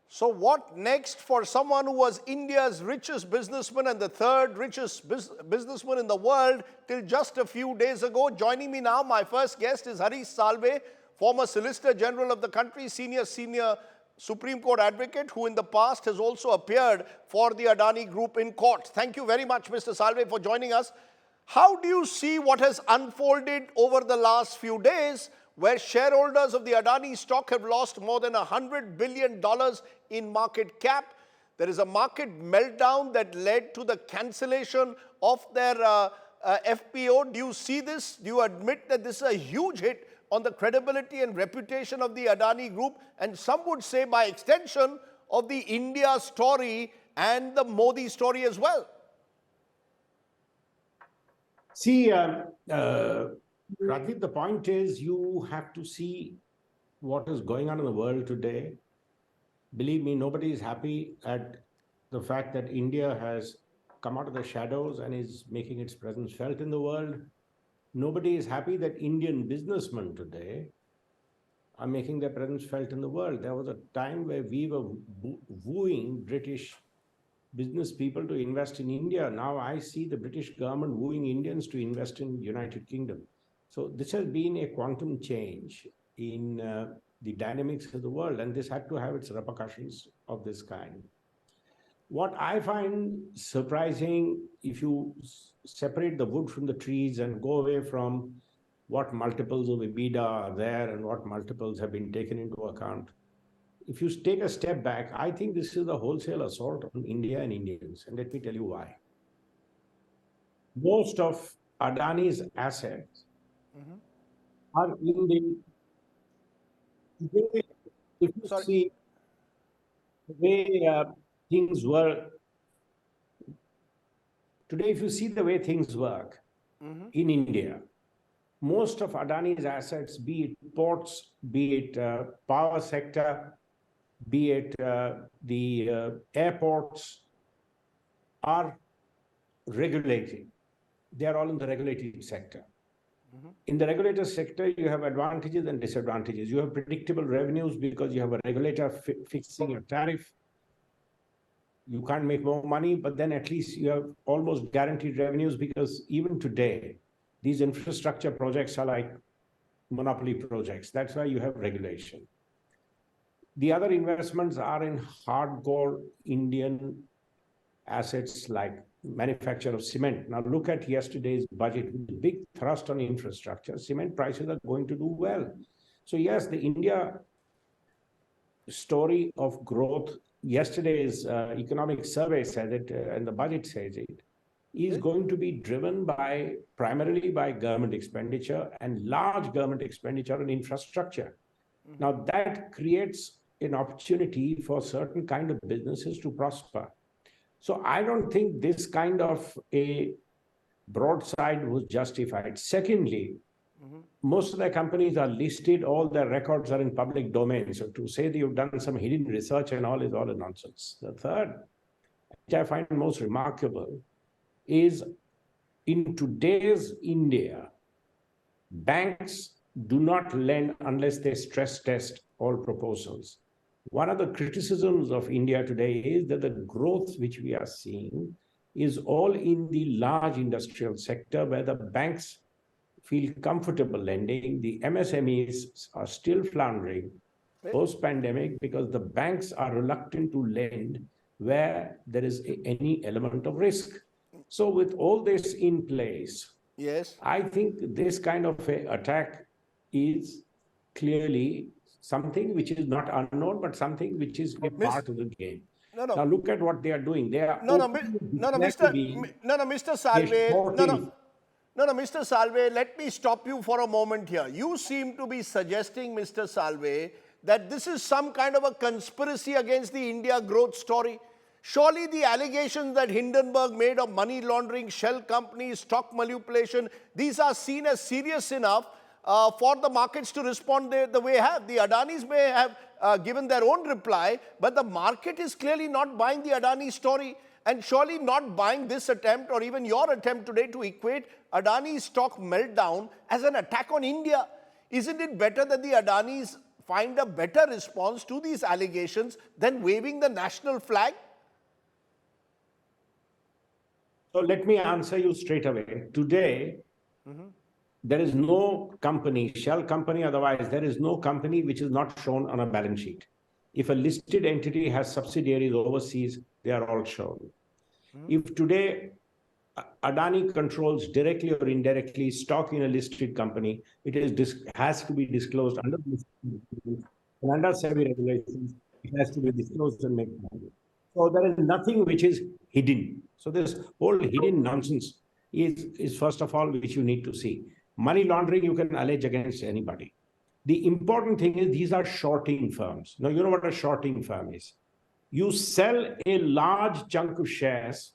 So what next for someone who was India's richest businessman and the third richest businessman in the world till just a few days ago? Joining me now, my first guest is Harish Salve, former Solicitor General of the country, senior Supreme Court advocate, who in the past has also appeared for the Adani Group in court. Thank you very much, Mr. Salve, for joining us. How do you see what has unfolded over the last few days, where shareholders of the Adani stock have lost more than $100 billion in market cap? There is a market meltdown that led to the cancellation of their FPO. Do you see this? Do you admit that this is a huge hit on the credibility and reputation of the Adani Group, and some would say by extension of the India story and the Modi story as well? See, Radhit, the point is you have to see what is going on in the world today. Believe me, nobody is happy at the fact that India has come out of the shadows and is making its presence felt in the world. Nobody is happy that Indian businessmen today are making their presence felt in the world. There was a time where we were wooing British business people to invest in India. Now I see the British government wooing Indians to invest in United Kingdom. So this has been a quantum change in the dynamics of the world, and this had to have its repercussions of this kind. What I find surprising, if you separate the wood from the trees and go away from what multiples of EBITDA are there and what multiples have been taken into account, if you take a step back, I think this is a wholesale assault on India and Indians. And let me tell you why. Most of Adani's assets are in the... If you see the way things were, today if you see the way things work in India, most of Adani's assets, be it ports, be it power sector, be it the airports, are regulated. They are all in the regulated sector. In the regulated sector, you have advantages and disadvantages. You have predictable revenues because you have a regulator fixing your tariff. You can't make more money, but then at least you have almost guaranteed revenues, because even today, these infrastructure projects are like monopoly projects. That's why you have regulation. The other investments are in hardcore Indian assets like manufacture of cement. Now look at yesterday's budget, with big thrust on infrastructure. Cement prices are going to do well. So yes, the India story of growth, yesterday's economic survey said it, and the budget says it, is going to be driven primarily by government expenditure, and large government expenditure on infrastructure. Now that creates an opportunity for certain kind of businesses to prosper. So I don't think this kind of a broadside was justified. Secondly, most of the companies are listed, all their records are in public domain. So to say that you've done some hidden research and all is all a nonsense. The third, which I find most remarkable, is in today's India, banks do not lend unless they stress test all proposals. One of the criticisms of India today is that the growth which we are seeing is all in the large industrial sector, where the banks feel comfortable lending. The MSMEs are still floundering post-pandemic because the banks are reluctant to lend where there is any element of risk. So with all this in place, yes, I think this kind of a attack is clearly something which is not unknown, but something which is a part of the game. Now look at what they are doing. They are Mr. Salve. Mr. Salve, let me stop you for a moment here. You seem to be suggesting, Mr. Salve, that this is some kind of a conspiracy against the India growth story. Surely the allegations that Hindenburg made of money laundering, shell companies, stock manipulation, these are seen as serious enough for the markets to respond the way they have. The Adanis may have given their own reply, but the market is clearly not buying the Adani story, and surely not buying this attempt or even your attempt today to equate Adani's stock meltdown as an attack on India. Isn't it better that the Adanis find a better response to these allegations than waving the national flag? So let me answer you straight away. Today, there is no company, shell company, otherwise, there is no company which is not shown on a balance sheet. If a listed entity has subsidiaries overseas, they are all shown. If today Adani controls directly or indirectly stock in a listed company, has to be disclosed under and under SEBI regulations. It has to be disclosed and made public. So there is nothing which is hidden. So this whole hidden nonsense is first of all which you need to see. Money laundering you can allege against anybody. The important thing is these are shorting firms. Now you know what a shorting firm is. You sell a large chunk of shares,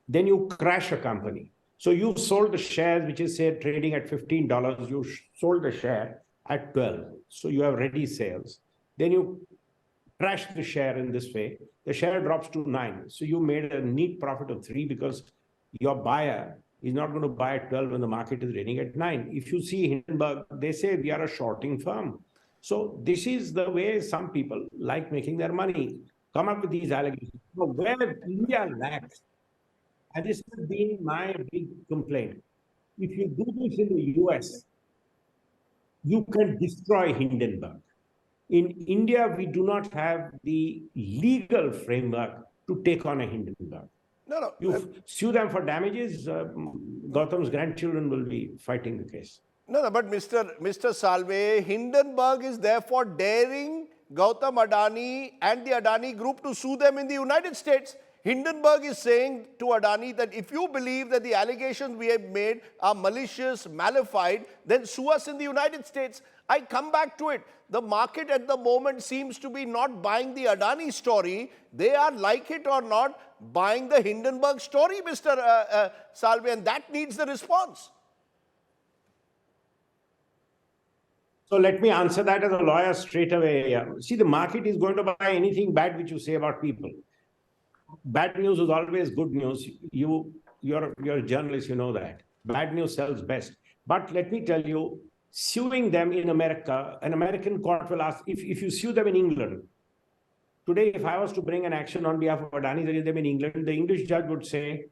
then you crash a company. So you sold the shares, which is say trading at $15, you sold the share at 12. So you have ready sales. Then you crash the share in this way. The share drops to 9. So you made a neat profit of 3 because your buyer is not going to buy at 12 when the market is trading at 9. If you see Hindenburg, they say we are a shorting firm. So this is the way some people like making their money, come up with these allegations. So where India lacks, and this has been my big complaint, if you do this in the US, you can destroy Hindenburg. In India, we do not have the legal framework to take on a Hindenburg. No. You sue them for damages, Gautam's grandchildren will be fighting the case. No, but Mr. Salve, Hindenburg is therefore daring Gautam Adani and the Adani group to sue them in the United States. Hindenburg is saying to Adani that if you believe that the allegations we have made are malicious, malified, then sue us in the United States. I come back to it. The market at the moment seems to be not buying the Adani story. They are, like it or not, buying the Hindenburg story, Mr. Salve, and that needs the response. So let me answer that as a lawyer straight away. See, the market is going to buy anything bad which you say about people. Bad news is always good news. You're a journalist, you know that. Bad news sells best. But let me tell you, suing them in America, an American court will ask, if you sue them in England, today if I was to bring an action on behalf of Adani against them in England, the English judge would say,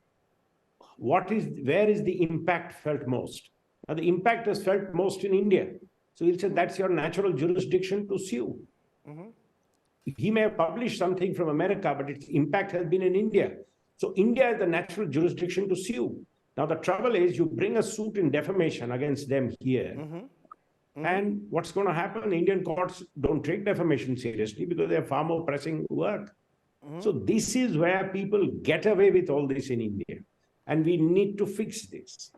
where is the impact felt most? Now the impact is felt most in India. So he'll say, that's your natural jurisdiction to sue. He may have published something from America, but its impact has been in India. So India is the natural jurisdiction to sue. Now, the trouble is you bring a suit in defamation against them here. And what's going to happen? Indian courts don't take defamation seriously because they have far more pressing work. So this is where people get away with all this in India. And we need to fix this.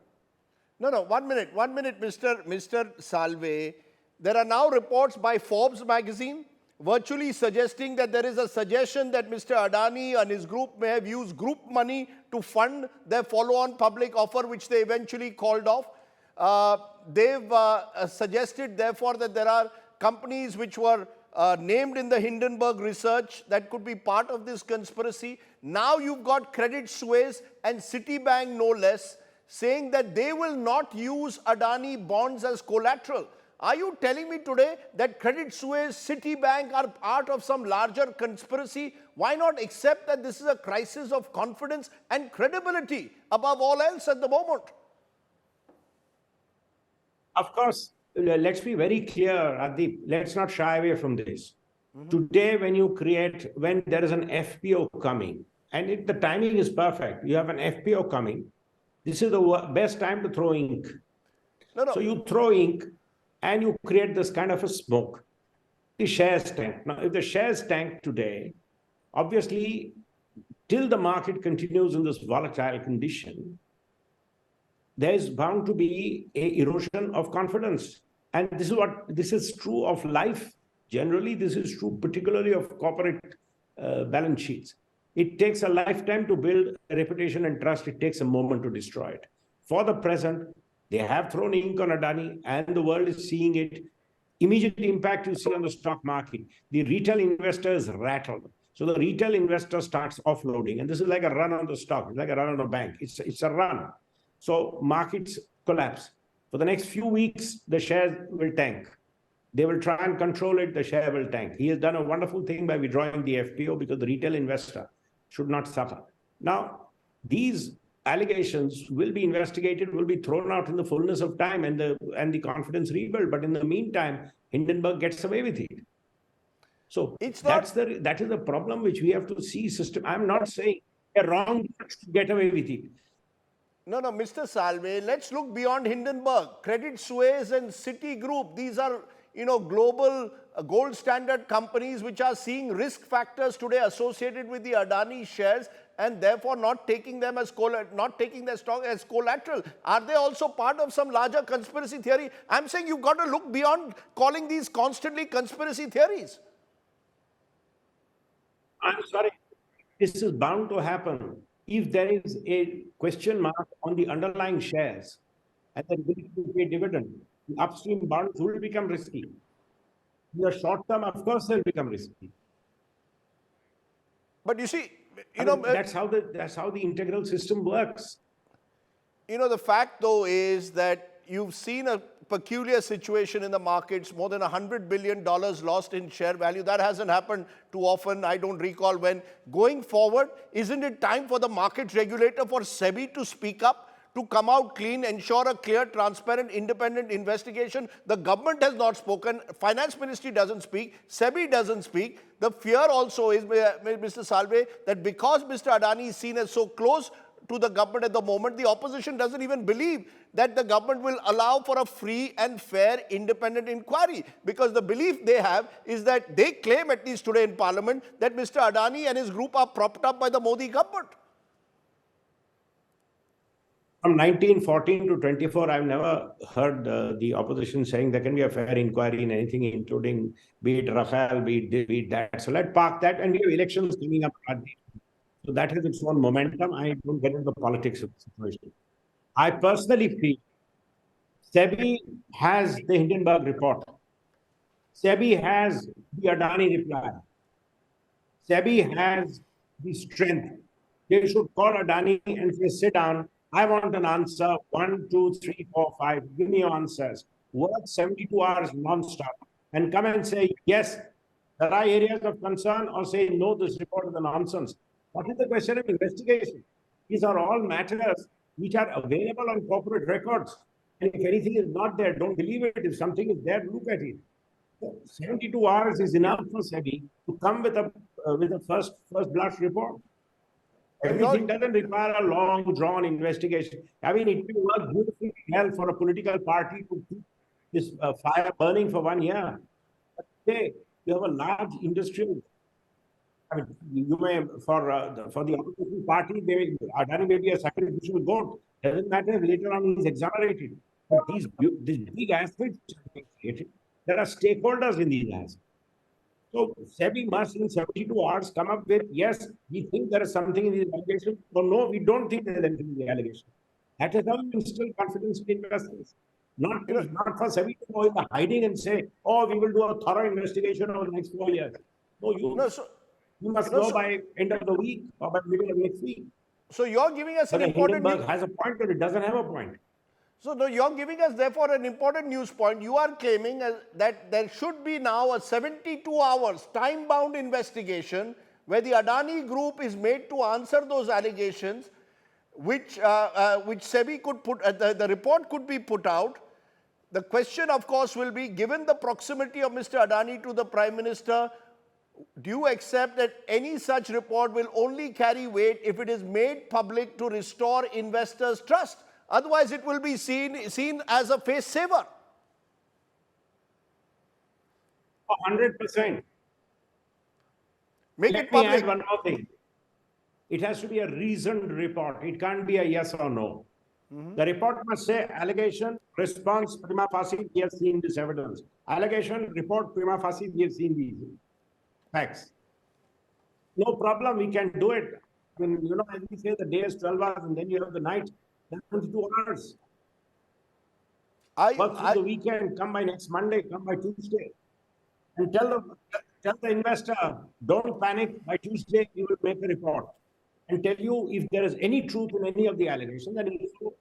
No, 1 minute, Mr. Salve. There are now reports by Forbes magazine virtually suggesting that there is a suggestion that Mr. Adani and his group may have used group money to fund their follow-on public offer, which they eventually called off. They've suggested, therefore, that there are companies which were named in the Hindenburg research that could be part of this conspiracy. Now you've got Credit Suisse and Citibank, no less, saying that they will not use Adani bonds as collateral. Are you telling me today that Credit Suisse, Citibank are part of some larger conspiracy? Why not accept that this is a crisis of confidence and credibility above all else at the moment? Of course, let's be very clear, Adip. Let's not shy away from this. Today, when there is an FPO coming, and the timing is perfect, you have an FPO coming, this is the best time to throw ink. No. So you throw ink, and you create this kind of a smoke. The shares tank. Now, if the shares tank today, obviously, till the market continues in this volatile condition, there is bound to be an erosion of confidence. And this is true of life. Generally, this is true particularly of corporate balance sheets. It takes a lifetime to build a reputation and trust. It takes a moment to destroy it. For the present, they have thrown ink on Adani and the world is seeing it. Immediate impact you see on the stock market. The retail investor is rattled. So the retail investor starts offloading. And this is like a run on the stock. It's like a run on a bank. It's a run. So markets collapse. For the next few weeks, the shares will tank. They will try and control it. The share will tank. He has done a wonderful thing by withdrawing the FPO because the retail investor should not suffer. Now, these allegations will be investigated, will be thrown out in the fullness of time, and the confidence rebuilt. But in the meantime, Hindenburg gets away with it. So that is the problem which we have to see. System. I'm not saying they're wrong to get away with it. No, Mr. Salve, let's look beyond Hindenburg. Credit Suisse and Citigroup, these are, global gold standard companies which are seeing risk factors today associated with the Adani shares and therefore not taking them as not taking their stock as collateral. Are they also part of some larger conspiracy theory? I'm saying you've got to look beyond calling these constantly conspiracy theories. I'm sorry. This is bound to happen. If there is a question mark on the underlying shares and the ability to pay dividend, the upstream bonds will become risky. In the short term, of course, they'll become risky. But you see, that's how the integral system works. The fact though is that you've seen a peculiar situation in the markets, more than $100 billion lost in share value. That hasn't happened too often. I don't recall when. Going forward, isn't it time for the market regulator, for SEBI, to speak up, to come out clean, ensure a clear, transparent, independent investigation? The government has not spoken. Finance Ministry doesn't speak. SEBI doesn't speak. The fear also is, Mr. Salve, that because Mr. Adani is seen as so close to the government at the moment, the opposition doesn't even believe that the government will allow for a free and fair independent inquiry, because the belief they have is that they claim, at least today in Parliament, that Mr. Adani and his group are propped up by the Modi government. From 1914 to 24, I've never heard the opposition saying there can be a fair inquiry in anything, including be it Rafale, be it that. So let's park that, and we have elections coming up. So that has its own momentum. I don't get into the politics of the situation. I personally feel SEBI has the Hindenburg report. SEBI has the Adani reply. SEBI has the strength. They should call Adani and say, sit down. I want an answer. 1, 2, 3, 4, 5. Give me your answers. Work 72 hours non-stop and come and say, yes, there are areas of concern, or say, no, this report is a nonsense. What is the question of investigation? These are all matters which are available on corporate records. And if anything is not there, don't believe it. If something is there, look at it. 72 hours is enough for SEBI to come with a first blush report. Everything doesn't require a long, drawn investigation. I mean, it will work beautifully well for a political party to keep this fire burning for 1 year. But today, you have a large industrial. I mean, you may, for the opposition party, Adani may be a sacrificial goat. Doesn't matter, later on he's exonerated. But these big assets are being created. There are stakeholders in these assets. So SEBI must, in 72 hours, come up with, yes, we think there is something in these allegations, or no, we don't think there is anything in the allegations. That is how you instill confidence in investors. Not for SEBI to go in the hiding and say, oh, we will do a thorough investigation over the next 4 years. No, you must know by end of the week or by middle of next week. So you're giving us an important... Hindenburg has a point, but it doesn't have a point. So you're giving us, therefore, an important news point. You are claiming that there should be now a 72 hours time-bound investigation where the Adani group is made to answer those allegations, which SEBI could put, the report could be put out. The question, of course, will be, given the proximity of Mr. Adani to the Prime Minister, do you accept that any such report will only carry weight if it is made public to restore investors' trust? Otherwise, it will be seen as a face saver. 100%. Make it public. Let me add one more thing. It has to be a reasoned report. It can't be a yes or no. The report must say allegation, response, prima facie, we have seen this evidence. Allegation, report, prima facie, we have seen these facts. No problem, we can do it. I mean, as we say, the day is 12 hours and then you have the night. That's 22 hours. Work through the weekend, come by next Monday, come by Tuesday. And tell the investor, don't panic, by Tuesday we will make a report. And tell you if there is any truth in any of the allegations, and to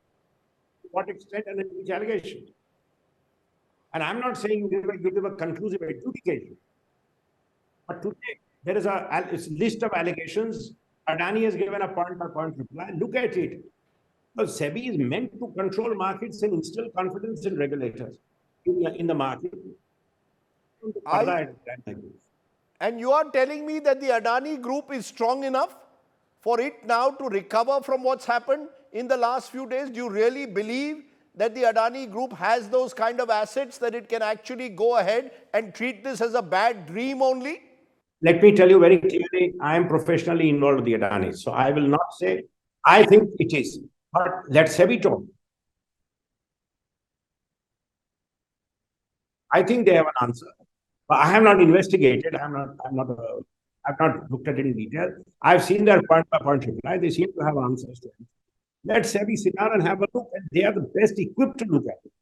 what extent and in which allegation. And I'm not saying you give a conclusive adjudication. But today, there is a list of allegations. Adani has given a point-by-point reply. Look at it. Because SEBI is meant to control markets and instill confidence in regulators in the market. And you are telling me that the Adani group is strong enough for it now to recover from what's happened in the last few days? Do you really believe that the Adani group has those kind of assets that it can actually go ahead and treat this as a bad dream only? Let me tell you very clearly, I am professionally involved with the Adani. So I will not say, I think it is. But let SEBI talk. I think they have an answer. But I have not investigated. I've not looked at it in detail. I've seen their point-by-point reply. They seem to have answers to it. Let SEBI sit down and have a look, and they are the best equipped to look at it.